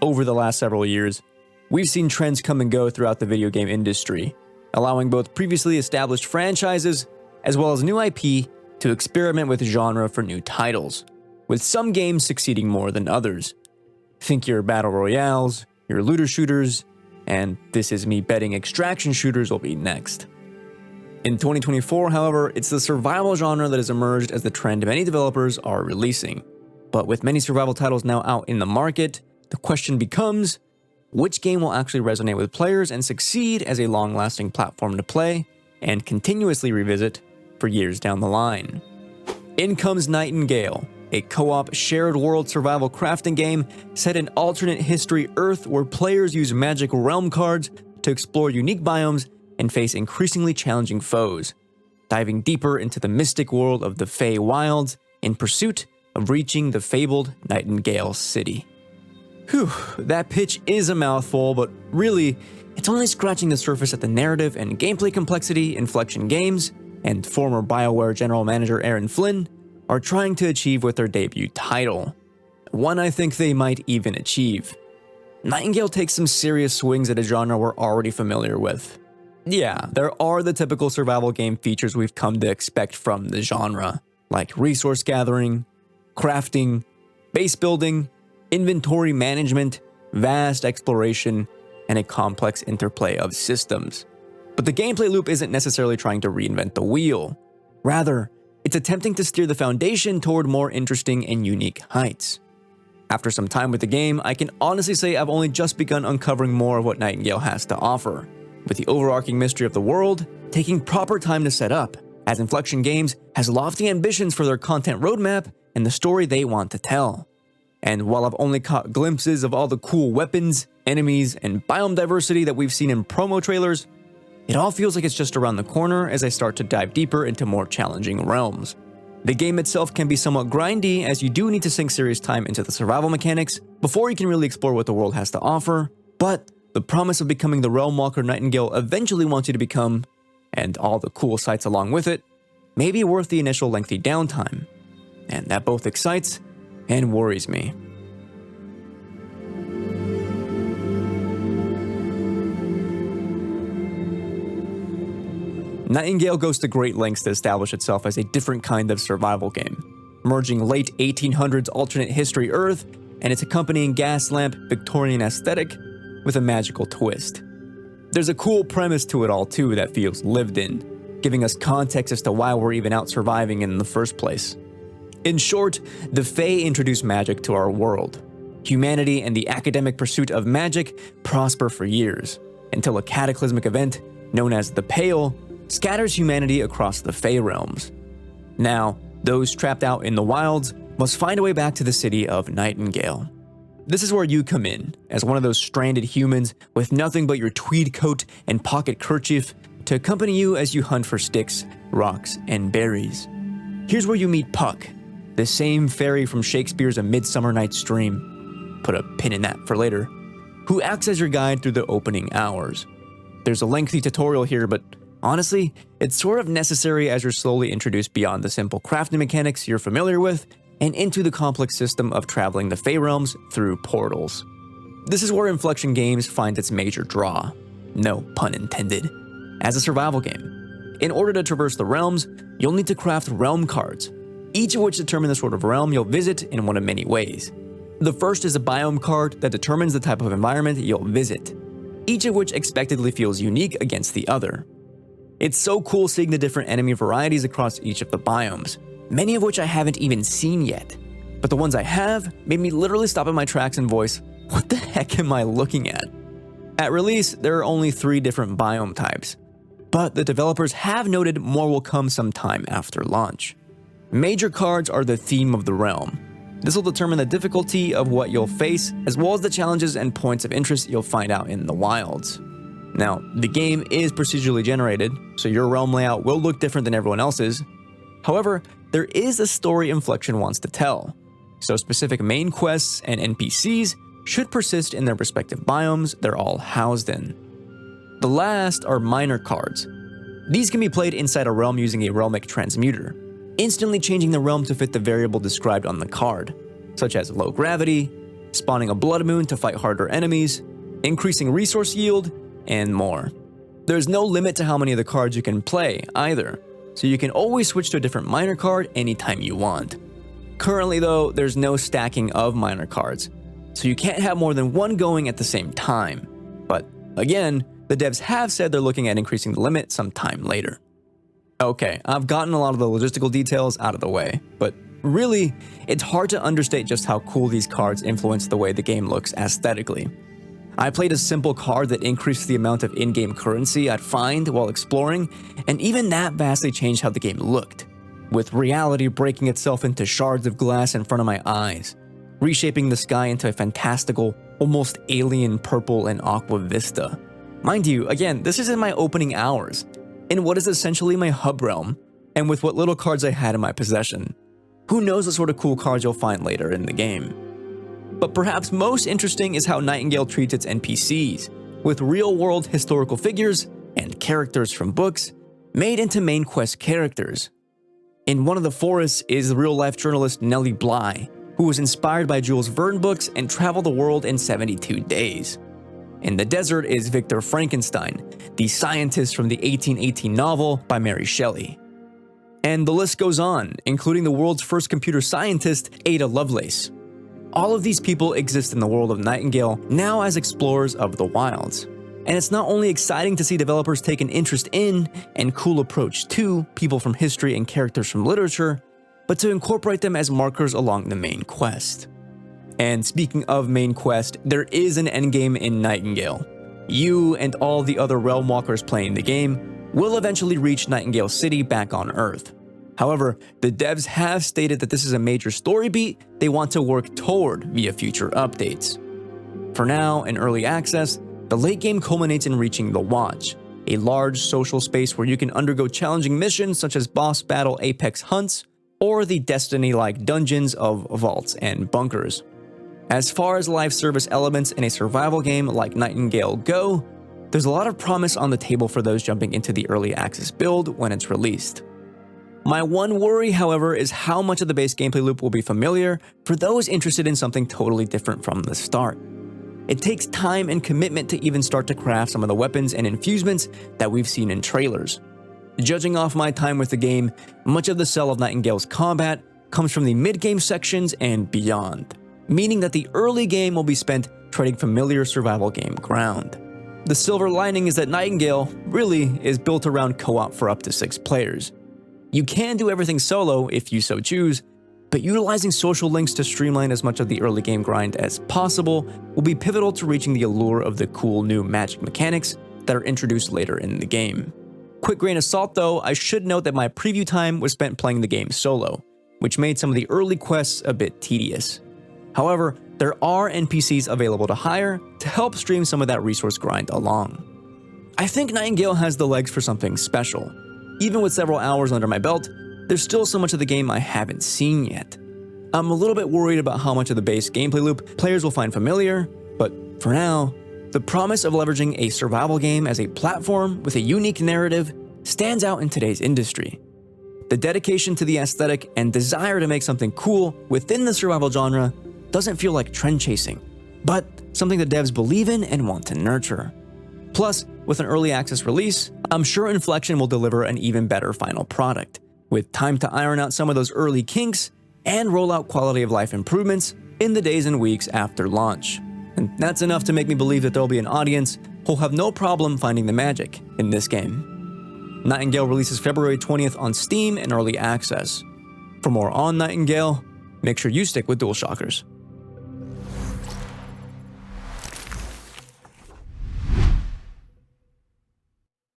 Over the last several years, we've seen trends come and go throughout the video game industry, allowing both previously established franchises as well as new IP to experiment with genre for new titles, with some games succeeding more than others. Think your battle royales, your looter shooters, and this is me betting extraction shooters will be next. In 2024, however, it's the survival genre that has emerged as the trend many developers are releasing. But with many survival titles now out in the market, the question becomes, which game will actually resonate with players and succeed as a long-lasting platform to play and continuously revisit for years down the line? In comes Nightingale, a co-op shared world survival crafting game set in alternate history Earth where players use magic realm cards to explore unique biomes and face increasingly challenging foes, diving deeper into the mystic world of the Fey Wilds in pursuit of reaching the fabled Nightingale City. Whew, that pitch is a mouthful, but really, it's only scratching the surface at the narrative and gameplay complexity Inflection Games and former BioWare general manager Aaron Flynn are trying to achieve with their debut title. One I think they might even achieve. Nightingale takes some serious swings at a genre we're already familiar with. Yeah, there are the typical survival game features we've come to expect from the genre, like resource gathering, crafting, base building, inventory management, vast exploration, and a complex interplay of systems. But the gameplay loop isn't necessarily trying to reinvent the wheel. Rather, it's attempting to steer the foundation toward more interesting and unique heights. After some time with the game, I can honestly say I've only just begun uncovering more of what Nightingale has to offer, with the overarching mystery of the world taking proper time to set up, as Inflection Games has lofty ambitions for their content roadmap and the story they want to tell. And while I've only caught glimpses of all the cool weapons, enemies, and biome diversity that we've seen in promo trailers, it all feels like it's just around the corner as I start to dive deeper into more challenging realms. The game itself can be somewhat grindy, as you do need to sink serious time into the survival mechanics before you can really explore what the world has to offer, but the promise of becoming the realm walker Nightingale eventually wants you to become, and all the cool sights along with it, may be worth the initial lengthy downtime. And that both excites and worries me. Nightingale goes to great lengths to establish itself as a different kind of survival game, merging late 1800s alternate history Earth and its accompanying gas lamp Victorian aesthetic with a magical twist. There's a cool premise to it all too that feels lived in, giving us context as to why we're even out surviving in the first place. In short, the Fae introduce magic to our world. Humanity and the academic pursuit of magic prosper for years, until a cataclysmic event, known as the Pale, scatters humanity across the Fey realms. Now, those trapped out in the wilds must find a way back to the city of Nightingale. This is where you come in, as one of those stranded humans with nothing but your tweed coat and pocket kerchief to accompany you as you hunt for sticks, rocks, and berries. Here's where you meet Puck, the same fairy from Shakespeare's A Midsummer Night's Dream, put a pin in that for later, who acts as your guide through the opening hours. There's a lengthy tutorial here, but honestly, it's sort of necessary as you're slowly introduced beyond the simple crafting mechanics you're familiar with and into the complex system of traveling the Fey realms through portals. This is where Inflection Games finds its major draw, no pun intended, as a survival game. In order to traverse the realms, you'll need to craft realm cards, each of which determine the sort of realm you'll visit in one of many ways. The first is a biome card that determines the type of environment you'll visit, each of which expectedly feels unique against the other. It's so cool seeing the different enemy varieties across each of the biomes, many of which I haven't even seen yet. But the ones I have made me literally stop in my tracks and voice, what the heck am I looking at? At release, there are only 3 different biome types, but the developers have noted more will come sometime after launch. Major cards are the theme of the realm. This will determine the difficulty of what you'll face, as well as the challenges and points of interest you'll find out in the wilds. Now, the game is procedurally generated, so your realm layout will look different than everyone else's. However, there is a story Inflection wants to tell, so specific main quests and NPCs should persist in their respective biomes they're all housed in. The last are minor cards. These can be played inside a realm using a realmic transmuter, instantly changing the realm to fit the variable described on the card, such as low gravity, spawning a blood moon to fight harder enemies, increasing resource yield, and more. There's no limit to how many of the cards you can play either, so you can always switch to a different miner card anytime you want. Currently though, there's no stacking of miner cards, so you can't have more than one going at the same time. But again, the devs have said they're looking at increasing the limit sometime later. Okay, I've gotten a lot of the logistical details out of the way, but really, it's hard to understate just how cool these cards influence the way the game looks aesthetically. I played a simple card that increased the amount of in-game currency I'd find while exploring, and even that vastly changed how the game looked, with reality breaking itself into shards of glass in front of my eyes, reshaping the sky into a fantastical, almost alien purple and aqua vista. Mind you, again, this is in my opening hours, in what is essentially my hub realm, and with what little cards I had in my possession. Who knows what sort of cool cards you'll find later in the game. But perhaps most interesting is how Nightingale treats its NPCs, with real-world historical figures and characters from books made into main quest characters. In one of the forests is real-life journalist Nellie Bly, who was inspired by Jules Verne books and traveled the world in 72 days. In the desert is Victor Frankenstein, the scientist from the 1818 novel by Mary Shelley. And the list goes on, including the world's first computer scientist, Ada Lovelace. All of these people exist in the world of Nightingale now as explorers of the wilds. And it's not only exciting to see developers take an interest in and cool approach to people from history and characters from literature, but to incorporate them as markers along the main quest. And speaking of main quest, there is an endgame in Nightingale. You and all the other realm walkers playing the game will eventually reach Nightingale City back on Earth. However, the devs have stated that this is a major story beat they want to work toward via future updates. For now, in early access, the late game culminates in reaching the Watch, a large social space where you can undergo challenging missions such as boss battle apex hunts, or the Destiny-like dungeons of vaults and bunkers. As far as live service elements in a survival game like Nightingale go, there's a lot of promise on the table for those jumping into the early access build when it's released. My one worry, however, is how much of the base gameplay loop will be familiar for those interested in something totally different from the start. It takes time and commitment to even start to craft some of the weapons and infusements that we've seen in trailers. Judging off my time with the game, much of the sell of Nightingale's combat comes from the mid-game sections and beyond, meaning that the early game will be spent treading familiar survival game ground. The silver lining is that Nightingale really is built around co-op for up to 6 players. You can do everything solo if you so choose, but utilizing social links to streamline as much of the early game grind as possible will be pivotal to reaching the allure of the cool new magic mechanics that are introduced later in the game. Quick grain of salt though, I should note that my preview time was spent playing the game solo, which made some of the early quests a bit tedious. However, there are NPCs available to hire to help stream some of that resource grind along. I think Nightingale has the legs for something special. Even with several hours under my belt, there's still so much of the game I haven't seen yet. I'm a little bit worried about how much of the base gameplay loop players will find familiar, but for now, the promise of leveraging a survival game as a platform with a unique narrative stands out in today's industry. The dedication to the aesthetic and desire to make something cool within the survival genre doesn't feel like trend chasing, but something the devs believe in and want to nurture. Plus, with an early access release, I'm sure Inflection will deliver an even better final product, with time to iron out some of those early kinks and roll out quality of life improvements in the days and weeks after launch. And that's enough to make me believe that there'll be an audience who'll have no problem finding the magic in this game. Nightingale releases February 20th on Steam in early access. For more on Nightingale, make sure you stick with DualShockers.